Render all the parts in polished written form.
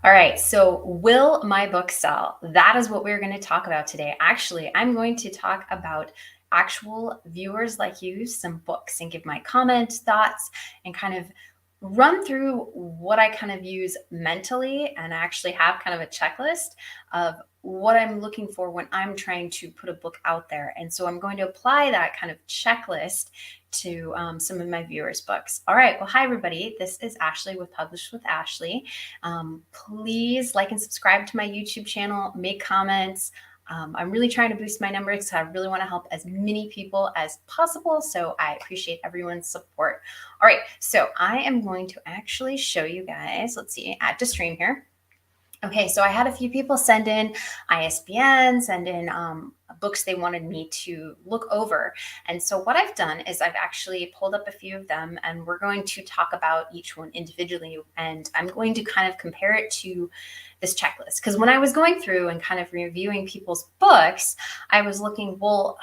All right, so will my book sell? That is what we're going to talk about today. Actually, I'm going to talk about actual viewers like you, some books, and give my comments, thoughts, and kind of run through what I kind of use mentally, and actually have kind of a checklist of what I'm looking for when I'm trying to put a book out there. And so I'm going to apply that kind of checklist to some of my viewers' books. All right, well, hi everybody. This is Ashley with Published with Ashley. Please like and subscribe to my YouTube channel, make comments. I'm really trying to boost my numbers because I really want to help as many people as possible. So I appreciate everyone's support. All right, so I am going to actually show you guys, let's see, add to stream here. Okay, so I had a few people send in ISBN, send in books they wanted me to look over. And so what I've done is I've actually pulled up a few of them, and we're going to talk about each one individually. And I'm going to kind of compare it to this checklist. Because when I was going through and kind of reviewing people's books, I was looking, well,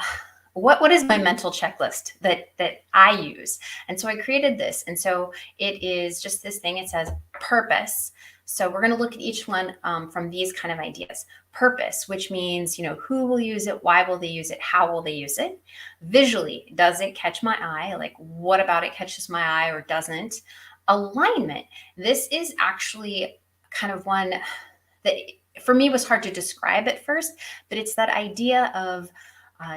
what is my mental checklist that I use? And so I created this. And so it is just this thing. It says purpose. So we're going to look at each one from these kind of ideas. Purpose, which means, who will use it? Why will they use it? How will they use it? Visually, does it catch my eye? Like, what about it catches my eye or doesn't? Alignment. This is actually kind of one that for me was hard to describe at first, but it's that idea of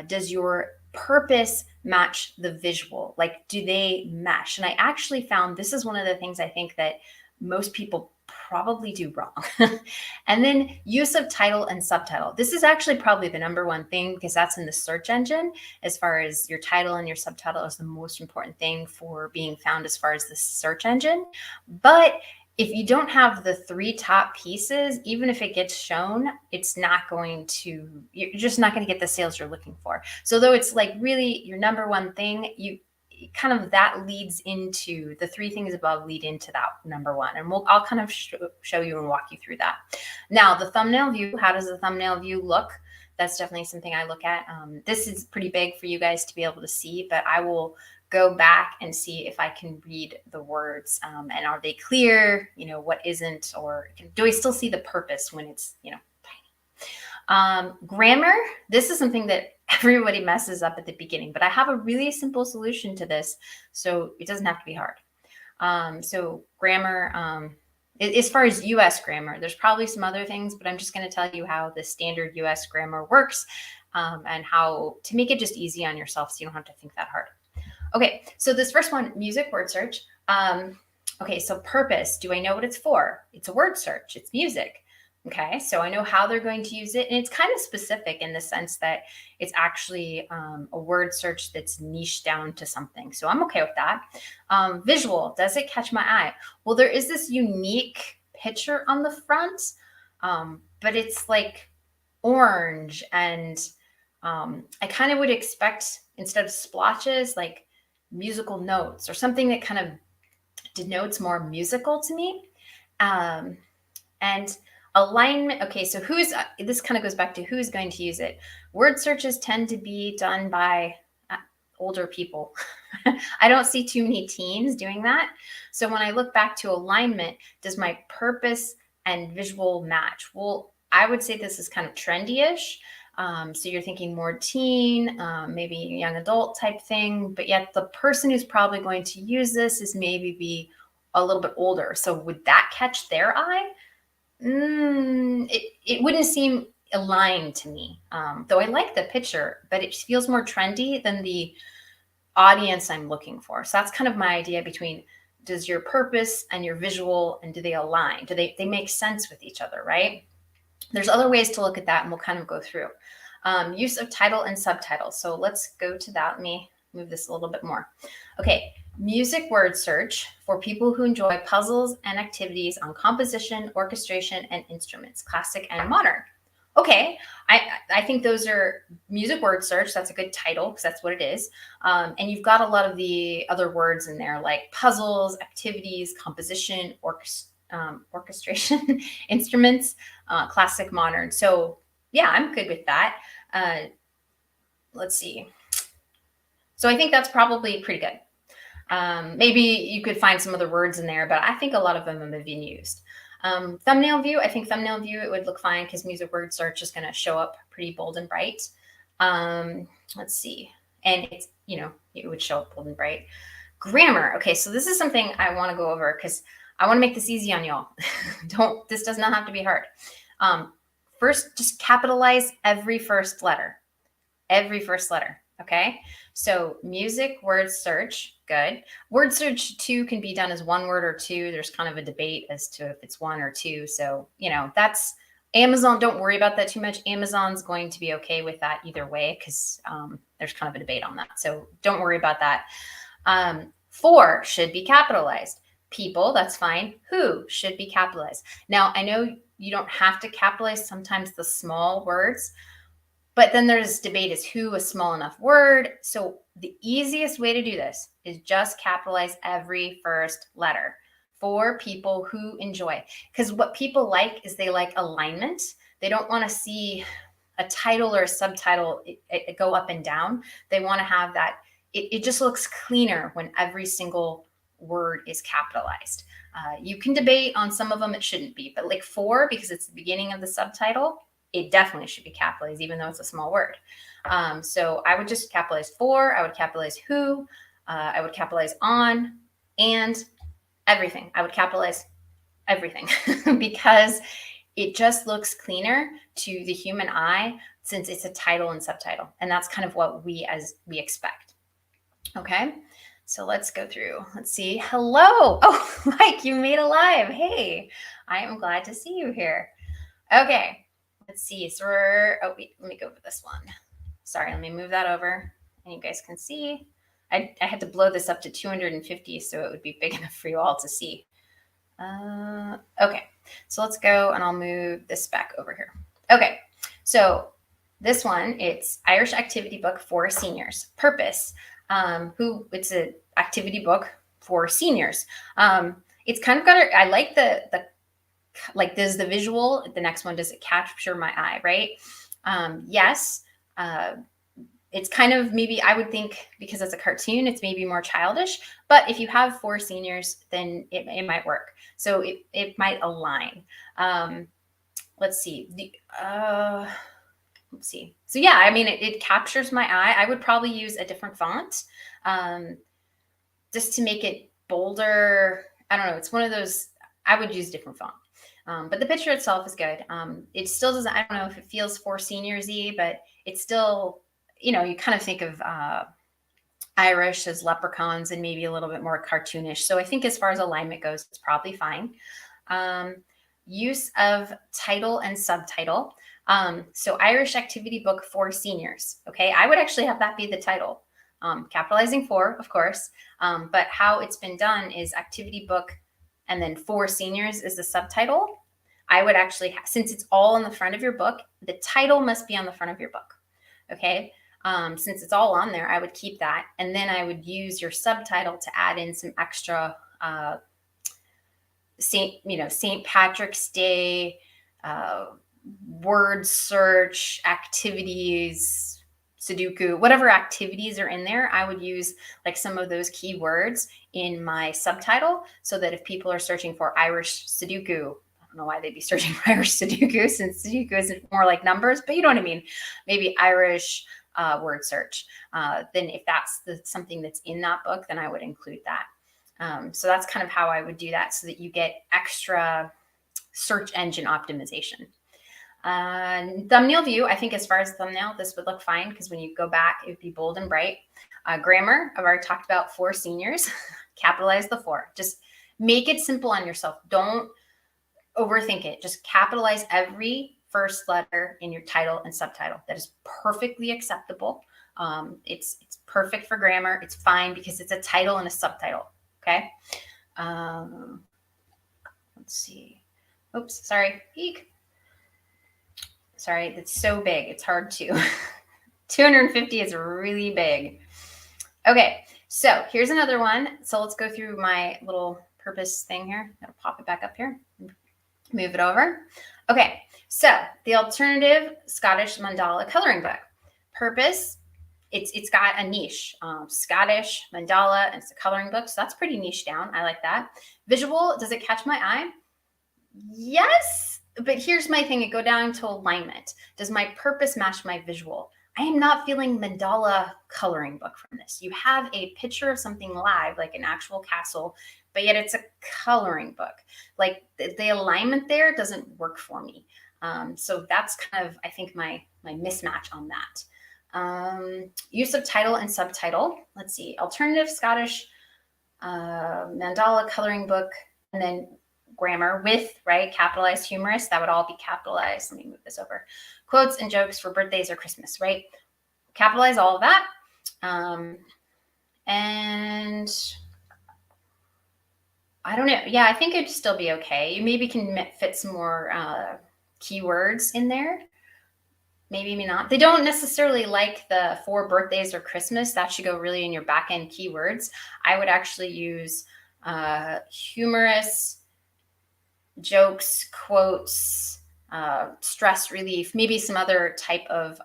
does your purpose match the visual? Like, do they mesh? And I actually found this is one of the things I think that most people probably do wrong. And then use of title and subtitle. This is actually probably the number one thing because that's in the search engine. As far as your title and your subtitle is the most important thing for being found as far as the search engine. But if you don't have the three top pieces, even if it gets shown, it's not going to, you're just not going to get the sales you're looking for. So though it's like really your number one thing, you kind of that leads into the three things above lead into that number one. And I'll kind of show you and walk you through that. Now, the thumbnail view, how does the thumbnail view look? That's definitely something I look at. This is pretty big for you guys to be able to see, but I will go back and see if I can read the words and are they clear, what isn't, or do I still see the purpose when it's, tiny. Grammar, this is something that everybody messes up at the beginning, but I have a really simple solution to this, so it doesn't have to be hard. So grammar, as far as US grammar, there's probably some other things, but I'm just going to tell you how the standard US grammar works and how to make it just easy on yourself so you don't have to think that hard. Okay, so this first one, music word search. Okay, so purpose, do I know what it's for? It's a word search, it's music. Okay, so I know how they're going to use it, and it's kind of specific in the sense that it's actually a word search that's niched down to something. So I'm okay with that. Visual, does it catch my eye? Well, there is this unique picture on the front, but it's like orange, and I kind of would expect instead of splotches, like musical notes or something that kind of denotes more musical to me. And alignment. Okay, so this kind of goes back to who's going to use it. Word searches tend to be done by older people. I don't see too many teens doing that. So when I look back to alignment, does my purpose and visual match? Well, I would say this is kind of trendy-ish. So you're thinking more teen, maybe young adult type thing, but yet the person who's probably going to use this is maybe be a little bit older. So would that catch their eye? It wouldn't seem aligned to me, though I like the picture, but it feels more trendy than the audience I'm looking for. So that's kind of my idea between does your purpose and your visual, and do they align? Do they make sense with each other, right? There's other ways to look at that, and we'll kind of go through. Use of title and subtitle. So let's go to that. Let me move this a little bit more. Okay, music word search for people who enjoy puzzles and activities on composition, orchestration, and instruments, classic and modern. Okay, I think those are music word search. That's a good title because that's what it is. And you've got a lot of the other words in there like puzzles, activities, composition, orchestration, instruments, classic, modern. So yeah, I'm good with that. Let's see. So I think that's probably pretty good. Maybe you could find some other words in there, but I think a lot of them have been used. Thumbnail view, I think thumbnail view, it would look fine because music word search is going to show up pretty bold and bright. Let's see. And it's, it would show up bold and bright. Grammar. Okay, so this is something I want to go over because I want to make this easy on y'all. This does not have to be hard. First, just capitalize every first letter. Every first letter. Okay. So music, word search, good. Word search too can be done as one word or two. There's kind of a debate as to if it's one or two. So, that's Amazon. Don't worry about that too much. Amazon's going to be okay with that either way because there's kind of a debate on that. So don't worry about that. For should be capitalized. People, that's fine. Who should be capitalized. Now, I know you don't have to capitalize sometimes the small words, but then there's debate is who a small enough word. So the easiest way to do this is just capitalize every first letter for people who enjoy. Because what people like is they like alignment. They don't want to see a title or a subtitle it go up and down. They want to have that. It just looks cleaner when every single word is capitalized. You can debate on some of them, it shouldn't be, but like for, because it's the beginning of the subtitle, it definitely should be capitalized, even though it's a small word. So I would just capitalize for, I would capitalize who, I would capitalize on, and everything. I would capitalize everything because it just looks cleaner to the human eye since it's a title and subtitle. And that's kind of what we expect. Okay. So let's go through. Let's see. Hello. Oh, Mike, you made it live. Hey, I am glad to see you here. Okay. Let's see. So let me go over this one. Sorry, let me move that over and you guys can see. I had to blow this up to 250 so it would be big enough for you all to see. Okay, so let's go and I'll move this back over here. Okay, so this one, it's Irish activity book for seniors. Purpose, it's an activity book for seniors. It's kind of got I like like does the visual, the next one, does it capture my eye, right? Yes. It's kind of, maybe I would think because it's a cartoon, it's maybe more childish, but if you have 4 seniors, then it might work. So it might align. Let's see. Let's see. So yeah, I mean, it captures my eye. I would probably use a different font just to make it bolder. I don't know. It's one of those, I would use different font. But the picture itself is good. It still doesn't, I don't know if it feels for seniors-y, but it's still, you kind of think of Irish as leprechauns and maybe a little bit more cartoonish. So I think as far as alignment goes, it's probably fine. Use of title and subtitle. So Irish activity book for seniors. Okay, I would actually have that be the title. Capitalizing for, of course, but how it's been done is activity book and then for seniors is the subtitle. I would actually, since it's all in the front of your book, the title must be on the front of your book. Okay. Since it's all on there, I would keep that. And then I would use your subtitle to add in some extra St. Patrick's Day, word search, activities, Sudoku, whatever activities are in there, I would use like some of those keywords in my subtitle so that if people are searching for Irish Sudoku, I don't know why they'd be searching for Irish Sudoku since Sudoku isn't more like numbers, but you know what I mean? Maybe Irish word search. Then if that's something that's in that book, then I would include that. So that's kind of how I would do that so that you get extra search engine optimization. Thumbnail view, I think as far as thumbnail, this would look fine because when you go back, it would be bold and bright. Grammar, I've already talked about for seniors. Capitalize the for. Just make it simple on yourself. Don't overthink it. Just capitalize every first letter in your title and subtitle. That is perfectly acceptable. It's perfect for grammar. It's fine because it's a title and a subtitle. Okay. Let's see. Oops, sorry. Eek. Sorry, it's so big. It's hard to. 250 is really big. Okay, so here's another one. So let's go through my little purpose thing here. I'll pop it back up here. Move it over. Okay, so the alternative Scottish mandala coloring book. Purpose, it's got a niche. Scottish mandala, and it's a coloring book. So that's pretty niche down. I like that. Visual, does it catch my eye? Yes, but here's my thing. It go down to alignment. Does my purpose match my visual? I am not feeling mandala coloring book from this. You have a picture of something live, like an actual castle, but yet it's a coloring book. Like the alignment there doesn't work for me. So that's kind of, I think, my mismatch on that. Use of title and subtitle. Let's see. Alternative Scottish mandala coloring book, and then grammar with, right, capitalized humorous, that would all be capitalized. Let me move this over. Quotes and jokes for birthdays or Christmas, right? Capitalize all of that. And I don't know. Yeah, I think it'd still be okay. You maybe can fit some more keywords in there. Maybe not. They don't necessarily like the for birthdays or Christmas. That should go really in your back end keywords. I would actually use humorous, jokes, quotes, stress relief, maybe some other type of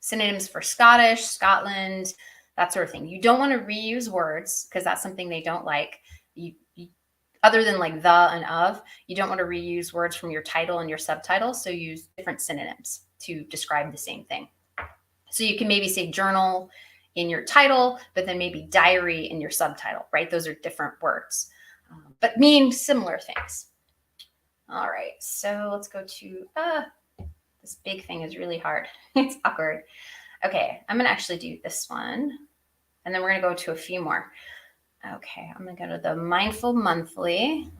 synonyms for Scottish, Scotland, that sort of thing. You don't want to reuse words because that's something they don't like. You, other than like the and of, you don't want to reuse words from your title and your subtitle. So use different synonyms to describe the same thing. So you can maybe say journal in your title, but then maybe diary in your subtitle, right? Those are different words, but mean similar things. All right, so let's go to, this big thing is really hard. It's awkward. Okay, I'm gonna actually do this one, and then we're gonna go to a few more. Okay, I'm gonna go to the Mindful Monthly.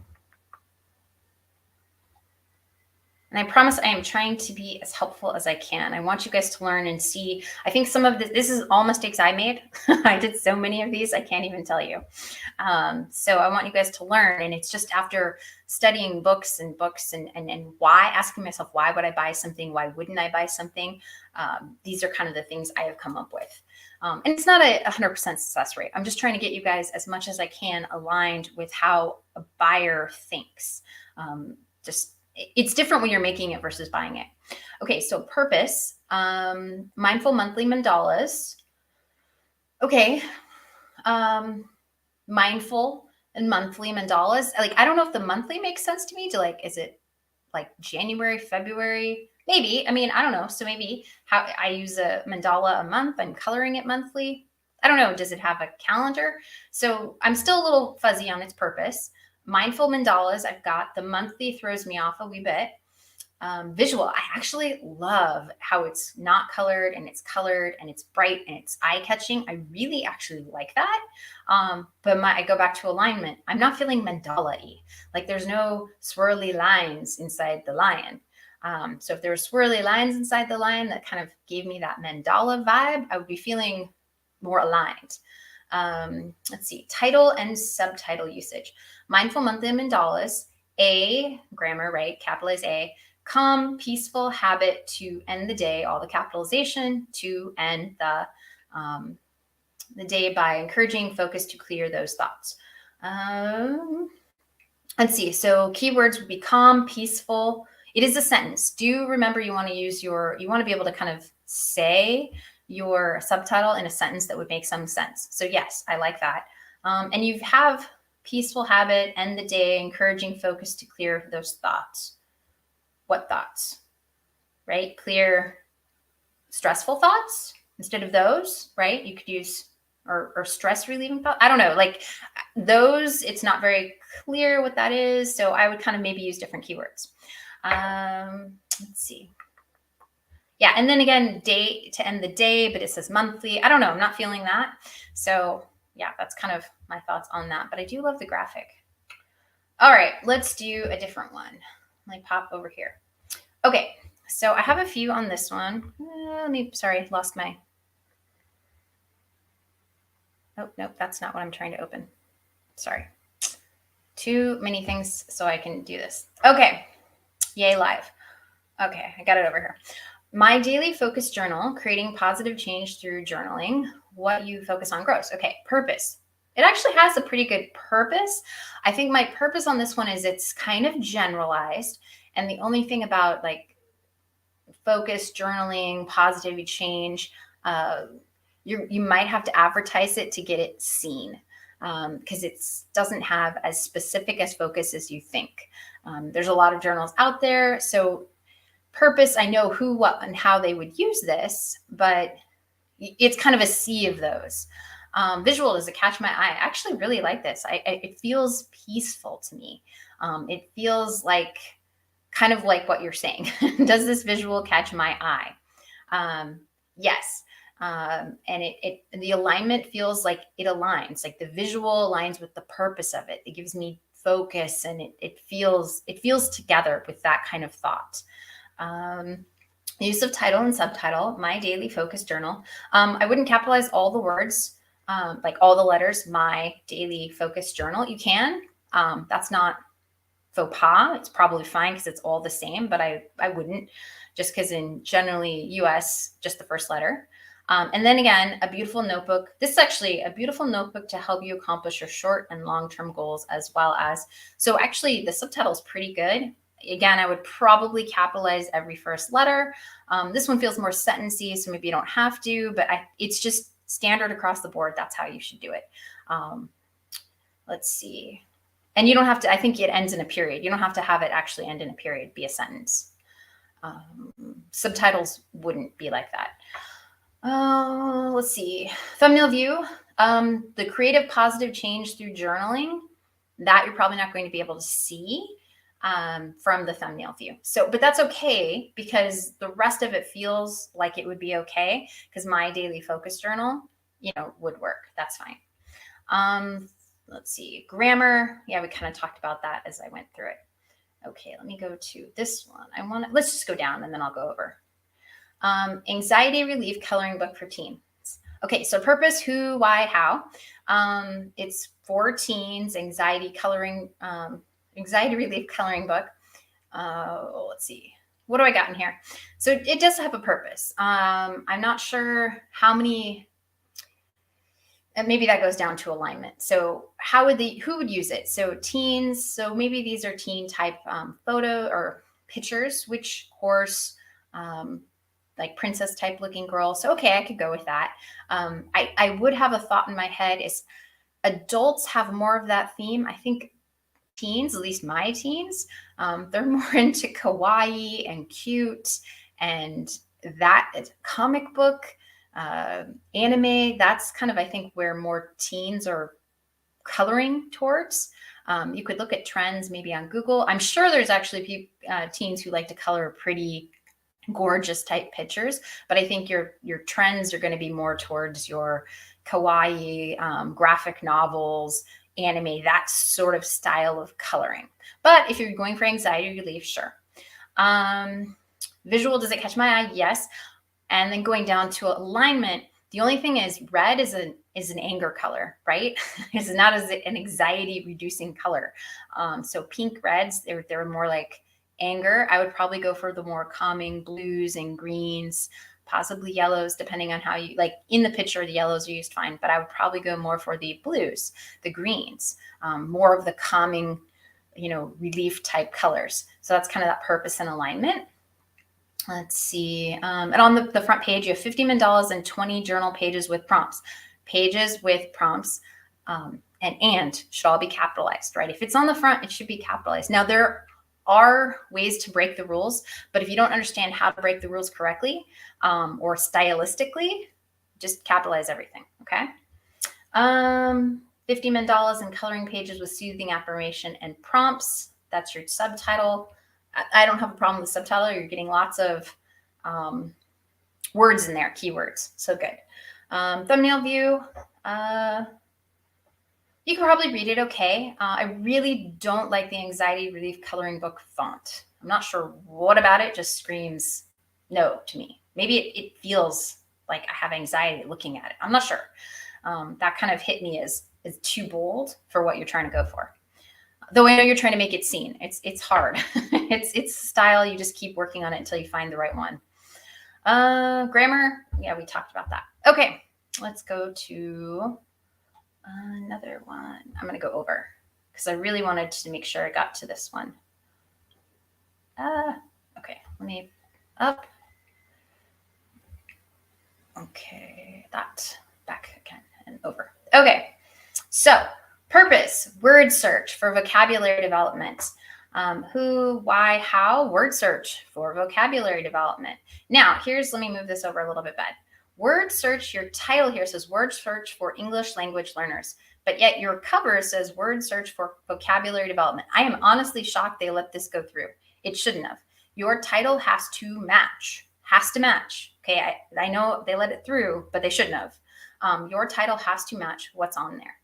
And I promise I am trying to be as helpful as I can. I want you guys to learn and see. I think some of this is all mistakes I made. I did so many of these, I can't even tell you. So I want you guys to learn. And it's just after studying books and why, asking myself, why would I buy something? Why wouldn't I buy something? These are kind of the things I have come up with. And it's not a 100% success rate. I'm just trying to get you guys as much as I can aligned with how a buyer thinks. It's different when you're making it versus buying it. Okay, so purpose, mindful monthly mandalas. Okay, mindful and monthly mandalas. Like, I don't know if the monthly makes sense to me. To like, is it like January, February? Maybe. I mean, I don't know. So maybe how I use a mandala a month. I'm coloring it monthly. I don't know. Does it have a calendar? So I'm still a little fuzzy on its purpose. Mindful mandalas, I've got. The monthly throws me off a wee bit. Visual, I actually love how it's not colored and it's colored and it's bright and it's eye-catching. I really actually like that. But I go back to alignment. I'm not feeling mandala-y. Like there's no swirly lines inside the lion. So if there were swirly lines inside the lion that kind of gave me that mandala vibe, I would be feeling more aligned. Let's see, title and subtitle usage. Mindful monthly mandalas, A, grammar, right? Capitalize A. Calm, peaceful habit to end the day, all the capitalization, to end the day by encouraging focus to clear those thoughts. Let's see. So keywords would be calm, peaceful. It is a sentence. Do remember you want to use you want to be able to kind of say your subtitle in a sentence that would make some sense. So yes, I like that. And you have peaceful habit, end the day, encouraging focus to clear those thoughts. What thoughts? Right? Clear stressful thoughts instead of those, right? You could use or stress relieving thoughts. I don't know, like those, it's not very clear what that is. So I would kind of maybe use different keywords. Let's see. Yeah, and then again, day to end the day, but it says monthly. I don't know, I'm not feeling that. So yeah, that's kind of my thoughts on that, but I do love the graphic. All right, let's do a different one. Let me pop over here. Okay, so I have a few on this one. Sorry, lost my, oh, nope, that's not what I'm trying to open. Sorry. Too many things so I can do this. Okay, yay live. Okay, I got it over here. My daily focus journal, creating positive change through journaling. What you focus on grows. Okay, purpose. It actually has a pretty good purpose. I think my purpose on this one is it's kind of generalized. And the only thing about like focus, journaling, positive change, you might have to advertise it to get it seen. because it doesn't have as specific as focus as you think. There's a lot of journals out there. So purpose, I know who, what, and how they would use this, but it's kind of a sea of those. Visual, does it catch my eye? I actually really like this. It feels peaceful to me. It feels like kind of like what you're saying. Does this visual catch my eye? Yes. And the alignment feels like it aligns, like the visual aligns with the purpose of it. It gives me focus, and it feels together with that kind of thought. Use of title and subtitle, my daily focus journal. I wouldn't capitalize all the words, like all the letters, my daily focus journal. You can, that's not faux pas. It's probably fine because it's all the same, but I wouldn't, just because in generally US, just the first letter. And then again, a beautiful notebook. This is actually a beautiful notebook to help you accomplish your short and long-term goals, as well as, so actually the subtitle is pretty good. Again, I would probably capitalize every first letter. This one feels more sentencey, so maybe you don't have to, but it's just standard across the board. That's how you should do it. Let's see. And you don't have to, I think it ends in a period. You don't have to have it actually end in a period, be a sentence. Subtitles wouldn't be like that. Let's see. Thumbnail view. The creative positive change through journaling, that you're probably not going to be able to see from the thumbnail view. So, but that's okay, because the rest of it feels like it would be okay, because my daily focus journal, would work. That's fine. Let's see. Grammar. Yeah, we kind of talked about that as I went through it. Okay, let me go to this one. Let's just go down and then I'll go over. Anxiety relief coloring book for teens. Okay, so purpose, who, why, how. It's for teens, anxiety relief coloring book. Let's see. What do I got in here? So it does have a purpose. I'm not sure how many, and maybe that goes down to alignment. So who would use it? So teens, so maybe these are teen type photo or pictures, which horse, like princess type looking girl. So, okay, I could go with that. I would have a thought in my head is adults have more of that theme. I think teens, at least my teens, they're more into kawaii and cute, and that comic book, anime, that's kind of, I think, where more teens are coloring towards. You could look at trends maybe on Google. I'm sure there's actually teens who like to color pretty gorgeous type pictures, but I think your trends are going to be more towards your kawaii, graphic novels, anime, that sort of style of coloring. But if you're going for anxiety relief, sure. Visual, does it catch my eye? Yes. And then going down to alignment, the only thing is red is an anger color, right? It's not as an anxiety reducing color. So pink reds, they're more like anger. I would probably go for the more calming blues and greens, possibly yellows, depending on how you like. In the picture, the yellows are used fine, but I would probably go more for the blues, the greens, more of the calming, relief type colors. So that's kind of that purpose and alignment. Let's see. And on the front page, you have 50 mandalas and 20 journal pages with prompts. Pages with prompts, and should all be capitalized, right? If it's on the front, it should be capitalized. Now, there are ways to break the rules, but if you don't understand how to break the rules correctly, or stylistically, just capitalize everything, okay? 50 mandalas and coloring pages with soothing affirmation and prompts. That's your subtitle. I don't have a problem with the subtitle. You're getting lots of words in there, keywords. So good. Thumbnail view. You can probably read it okay. I really don't like the anxiety relief coloring book font. I'm not sure what about it just screams no to me. Maybe it feels like I have anxiety looking at it. I'm not sure. That kind of hit me as too bold for what you're trying to go for. Though I know you're trying to make it seen. It's hard. it's style. You just keep working on it until you find the right one. Grammar. Yeah, we talked about that. Okay, let's go to another one. I'm going to go over because I really wanted to make sure I got to this one. Okay, let me up. Okay, that back again and over. Okay, So purpose, word search for vocabulary development. Who, why, how, word search for vocabulary development. Now, let me move this over a little bit back. Word search, your title here says word search for English language learners, but yet your cover says word search for vocabulary development. I am honestly shocked they let this go through. It shouldn't have. Your title has to match, Okay, I know they let it through, but they shouldn't have. Your title has to match what's on there.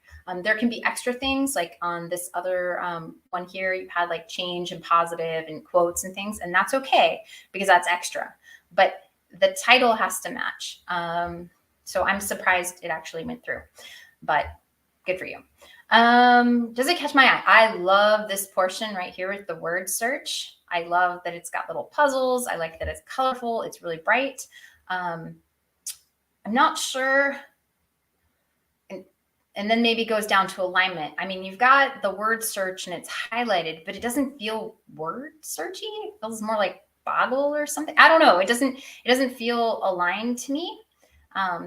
There can be extra things like on this other one here, you had like change and positive and quotes and things, and that's okay because that's extra. But the title has to match. So I'm surprised it actually went through, but good for you. Does it catch my eye? I love this portion right here with the word search. I love that it's got little puzzles. I like that it's colorful. It's really bright. I'm not sure. And then maybe goes down to alignment. I mean, you've got the word search and it's highlighted, but it doesn't feel word searchy. It feels more like boggle or something. I don't know. It doesn't feel aligned to me.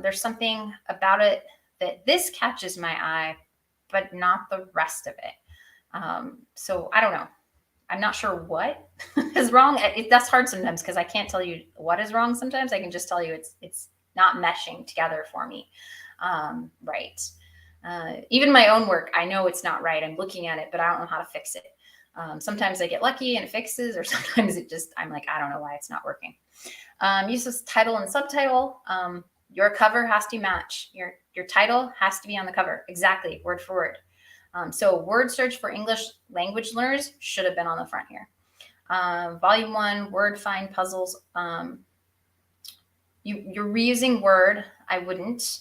There's something about it that this catches my eye, but not the rest of it. So I don't know. I'm not sure what is wrong. That's hard sometimes because I can't tell you what is wrong. Sometimes I can just tell you it's not meshing together for me. Right. Even my own work, I know it's not right. I'm looking at it, but I don't know how to fix it. Sometimes I get lucky and it fixes, or sometimes I'm like, I don't know why it's not working. Use this title and subtitle. Your cover has to match. Your title has to be on the cover. Exactly, word for word. So word search for English language learners should have been on the front here. Volume 1, word find puzzles. You're reusing word. I wouldn't.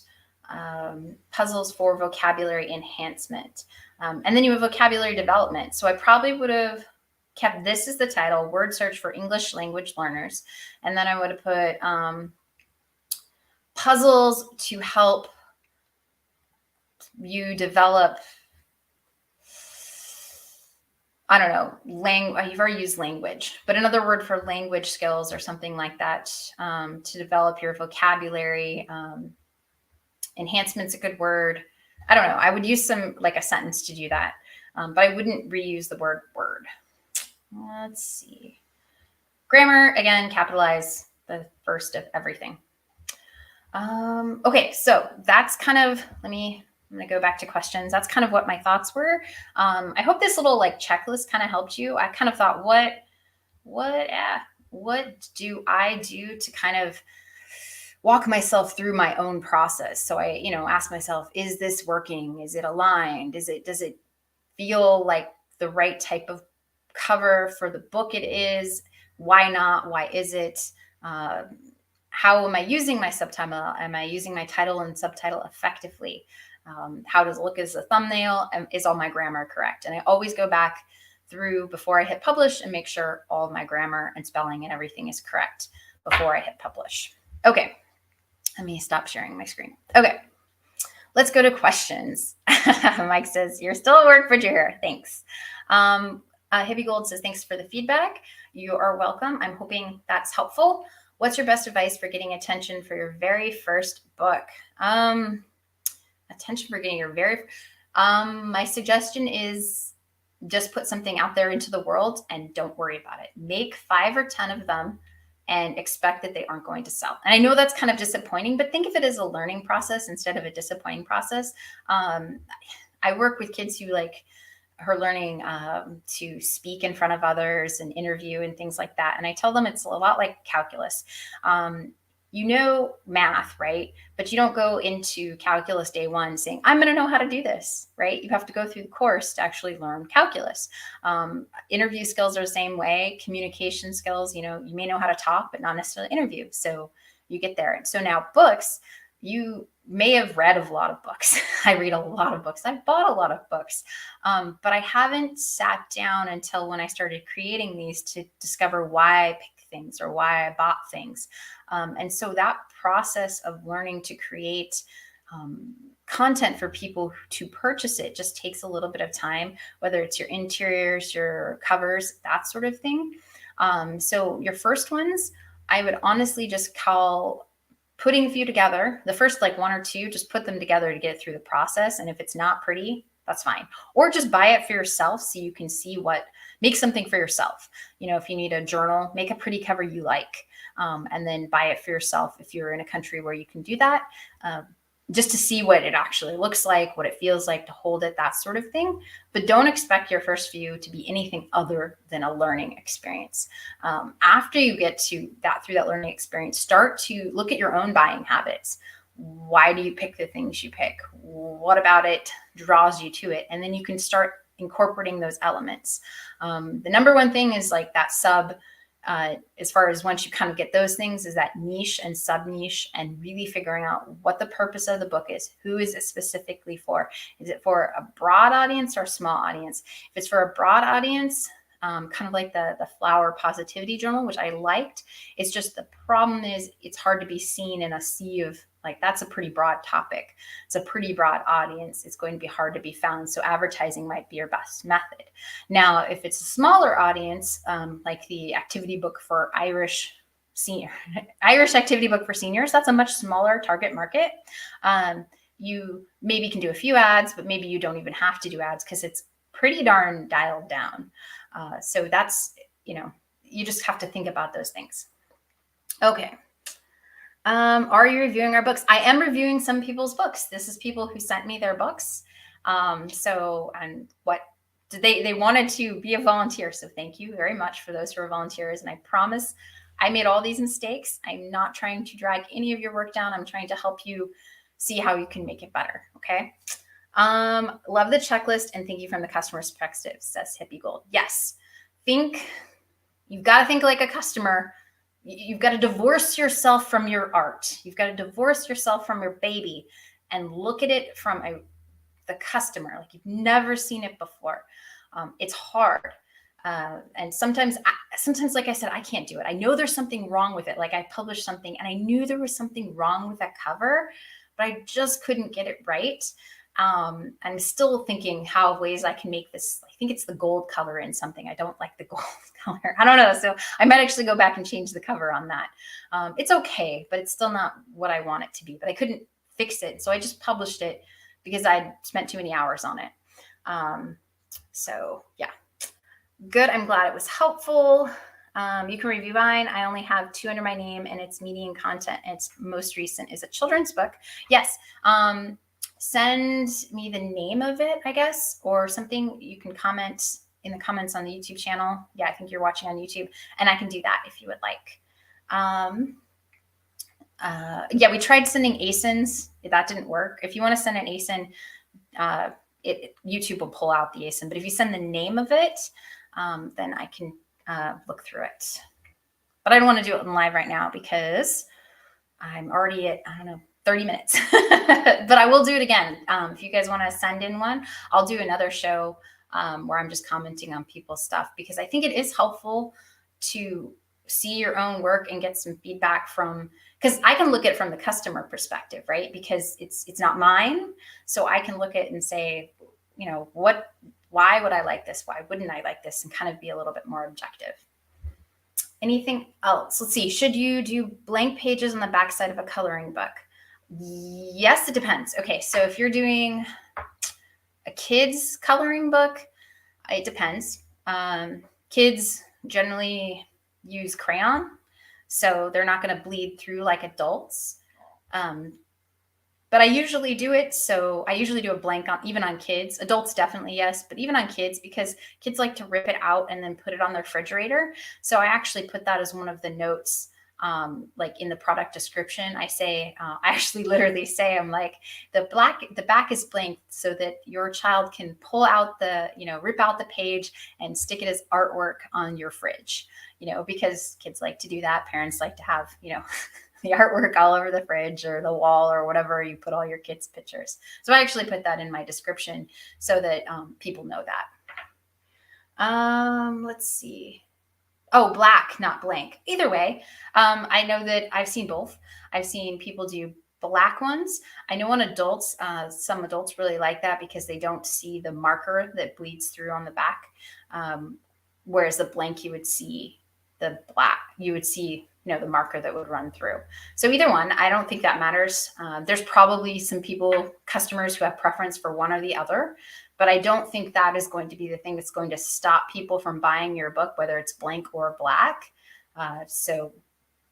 Puzzles for vocabulary enhancement. And then you have vocabulary development. So I probably would have kept this as the title, word search for English language learners. And then I would have put puzzles to help you develop, I don't know, you've already used language, but another word for language skills or something like that, to develop your vocabulary. Enhancement's a good word. I don't know. I would use a sentence to do that, but I wouldn't reuse the word word. Let's see. Grammar, again, capitalize the first of everything. Okay, so that's kind of, I'm going to go back to questions. That's kind of what my thoughts were. I hope this little checklist kind of helped you. I kind of thought, what do I do to kind of walk myself through my own process? So I, ask myself, is this working? Is it aligned? Does it feel like the right type of cover for the book it is? Why not? Why is it? How am I using my subtitle? Am I using my title and subtitle effectively? How does it look as a thumbnail? Is all my grammar correct? And I always go back through before I hit publish and make sure all of my grammar and spelling and everything is correct before I hit publish. Okay. Let me stop sharing my screen. Okay, let's go to questions. Mike says, you're still at work, but you're here. Thanks. Hippie Gold says, thanks for the feedback. You are welcome. I'm hoping that's helpful. What's your best advice for getting attention for your very first book? Attention for getting your my suggestion is just put something out there into the world and don't worry about it. Make 5 or 10 of them and expect that they aren't going to sell. And I know that's kind of disappointing, but think of it as a learning process instead of a disappointing process. I work with kids who are learning to speak in front of others and interview and things like that. And I tell them it's a lot like calculus. Math, right? But you don't go into calculus day 1 saying, I'm going to know how to do this, right? You have to go through the course to actually learn calculus. Interview skills are the same way. Communication skills, you may know how to talk, but not necessarily interview. So you get there. And so now books, you may have read a lot of books. I read a lot of books. I've bought a lot of books, but I haven't sat down until when I started creating these to discover why I picked things or why I bought things. And so that process of learning to create content for people to purchase it just takes a little bit of time, whether it's your interiors, your covers, that sort of thing. So your first ones, I would honestly just call putting a few together, the first like one or two, just put them together to get through the process. And if it's not pretty, that's fine. Or just buy it for yourself so you can see make something for yourself. If you need a journal, make a pretty cover you like, and then buy it for yourself if you're in a country where you can do that. Just to see what it actually looks like, what it feels like to hold it, that sort of thing. But don't expect your first few to be anything other than a learning experience. After you get through that learning experience, start to look at your own buying habits. Why do you pick the things you pick? What about it draws you to it? And then you can start incorporating those elements. The number one thing is like that as far as once you kind of get those things, is that niche and sub niche, and really figuring out what the purpose of the book is. Who is it specifically for? Is it for a broad audience or a small audience? If it's for a broad audience, kind of like the flower positivity journal, which I liked. It's just the problem is it's hard to be seen in a sea of, like, that's a pretty broad topic. It's a pretty broad audience. It's going to be hard to be found. So advertising might be your best method. Now, if it's a smaller audience, like the activity book for Irish activity book for seniors, that's a much smaller target market. You maybe can do a few ads, but maybe you don't even have to do ads because it's pretty darn dialed down. So that's, you just have to think about those things. Okay. Are you reviewing our books? I am reviewing some people's books. This is people who sent me their books. And what did they wanted to be a volunteer. So thank you very much for those who are volunteers. And I promise I made all these mistakes. I'm not trying to drag any of your work down. I'm trying to help you see how you can make it better. Okay. Love the checklist and thank you from the customer's perspective, says Hippie Gold. Yes. You've got to think like a customer. You've got to divorce yourself from your art. You've got to divorce yourself from your baby and look at it from the customer, like you've never seen it before. It's hard. And sometimes, like I said, I can't do it. I know there's something wrong with it. Like I published something and I knew there was something wrong with that cover, but I just couldn't get it right. I'm still thinking how ways I can make this. I think it's the gold color in something. I don't like the gold color. I don't know. So I might actually go back and change the cover on that. It's okay, but it's still not what I want it to be. But I couldn't fix it. So I just published it because I'd spent too many hours on it. So yeah, good. I'm glad it was helpful. You can review mine. I only have 2 under my name and it's media and content. And its most recent is a children's book. Yes. Send me the name of it, I guess, or something. You can comment in the comments on the YouTube channel. Yeah, I think you're watching on YouTube, and I can do that if you would like. Yeah, we tried sending ASINs. That didn't work. If you want to send an ASIN, YouTube will pull out the ASIN. But if you send the name of it, then I can look through it. But I don't want to do it in live right now because I'm already at, 30 minutes, but I will do it again. If you guys want to send in one, I'll do another show where I'm just commenting on people's stuff, because I think it is helpful to see your own work and get some feedback because I can look at it from the customer perspective, right? Because it's not mine. So I can look at it and say, why would I like this? Why wouldn't I like this? And kind of be a little bit more objective. Anything else? Let's see. Should you do blank pages on the backside of a coloring book? Yes, it depends. Okay, so if you're doing a kid's coloring book, it depends. Kids generally use crayon, so they're not going to bleed through like adults. But I usually do it. So I usually do a blank even on kids. Adults definitely, yes, but even on kids, because kids like to rip it out and then put it on their refrigerator. So I actually put that as one of the notes. Like in the product description, I say, I actually literally say, I'm like, the back is blank so that your child can pull out rip out the page and stick it as artwork on your fridge, because kids like to do that. Parents like to have, the artwork all over the fridge or the wall or whatever you put all your kids' pictures. So I actually put that in my description so that people know that. Let's see. Oh, black, not blank. Either way, I know that I've seen both. I've seen people do black ones. I know on adults, some adults really like that because they don't see the marker that bleeds through on the back. Whereas the blank, you would see the black. You would see the marker that would run through. So either one, I don't think that matters. There's probably some customers who have preference for one or the other, but I don't think that is going to be the thing that's going to stop people from buying your book, whether it's blank or black. So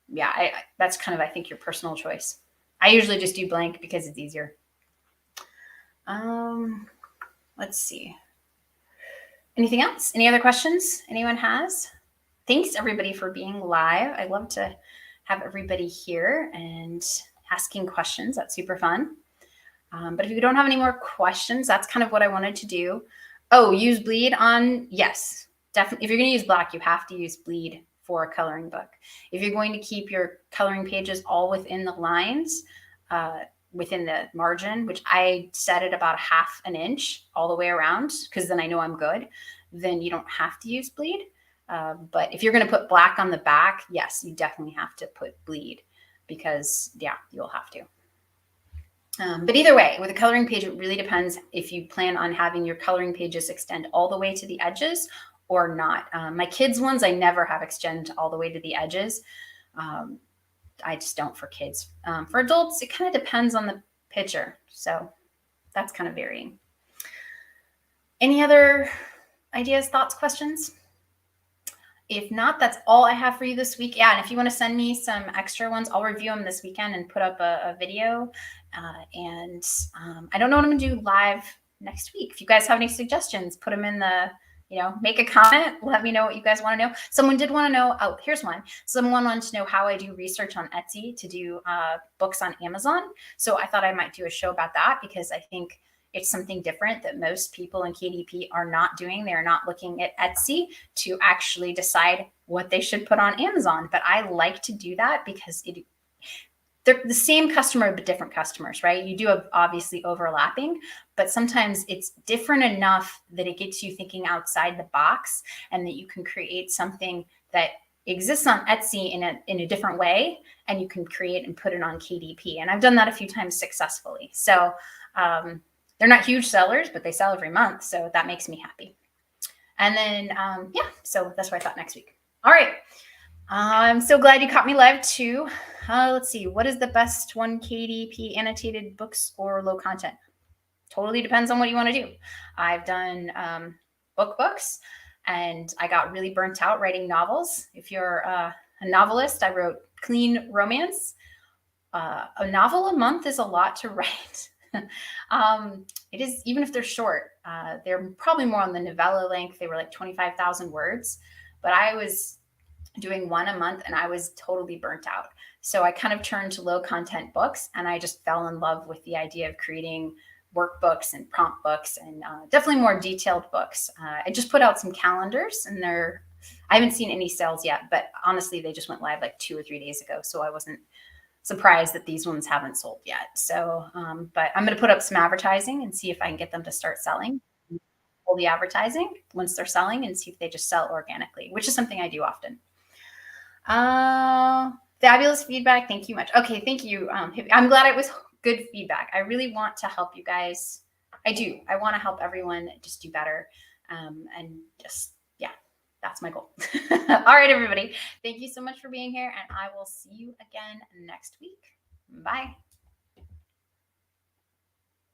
yeah, that's kind of, I think, your personal choice. I usually just do blank because it's easier. Let's see. Anything else? Any other questions anyone has? Thanks everybody for being live. I love to have everybody here and asking questions. That's super fun. But if you don't have any more questions, that's kind of what I wanted to do. Oh, use bleed on, yes, definitely. If you're going to use black, you have to use bleed for a coloring book. If you're going to keep your coloring pages all within the lines, within the margin, which I set it about 1/2 inch all the way around, because then I know I'm good, then you don't have to use bleed. But if you're going to put black on the back, yes, you definitely have to put bleed, because yeah, you'll have to. But either way, with a coloring page, it really depends if you plan on having your coloring pages extend all the way to the edges or not. My kids' ones, I never have extend all the way to the edges. I just don't for kids. For adults, it kind of depends on the picture. So that's kind of varying. Any other ideas, thoughts, questions? If not, that's all I have for you this week. Yeah, and if you want to send me some extra ones, I'll review them this weekend and put up a video. I don't know what I'm going to do live next week. If you guys have any suggestions, put them in the, make a comment. Let me know what you guys want to know. Someone did want to know, oh, here's one. Someone wanted to know how I do research on Etsy to do books on Amazon. So I thought I might do a show about that, because I think it's something different that most people in KDP are not doing. They're not looking at Etsy to actually decide what they should put on Amazon. But I like to do that because they're the same customer, but different customers, right? You do have obviously overlapping, but sometimes it's different enough that it gets you thinking outside the box, and that you can create something that exists on Etsy in a different way, and you can create and put it on KDP. And I've done that a few times successfully. So they're not huge sellers, but they sell every month. So that makes me happy. And then, yeah, so that's what I thought next week. All right. I'm so glad you caught me live too. Let's see. What is the best one, KDP, annotated books or low content? Totally depends on what you want to do. I've done book books, and I got really burnt out writing novels. If you're a novelist, I wrote clean romance. A novel a month is a lot to write. It is, even if they're short. They're probably more on the novella length. They were like 25,000 words, but I was doing one a month and I was totally burnt out. So I kind of turned to low content books, and I just fell in love with the idea of creating workbooks and prompt books, and definitely more detailed books. I just put out some calendars, and I haven't seen any sales yet, but honestly, they just went live like 2 or 3 days ago. So I wasn't surprised that these ones haven't sold yet. So, but I'm going to put up some advertising and see if I can get them to start selling. Pull the advertising once they're selling and see if they just sell organically, which is something I do often. Fabulous feedback. Thank you much. Okay. Thank you. I'm glad it was good feedback. I really want to help you guys. I do. I want to help everyone just do better. And just, yeah, that's my goal. All right, everybody. Thank you so much for being here, and I will see you again next week. Bye.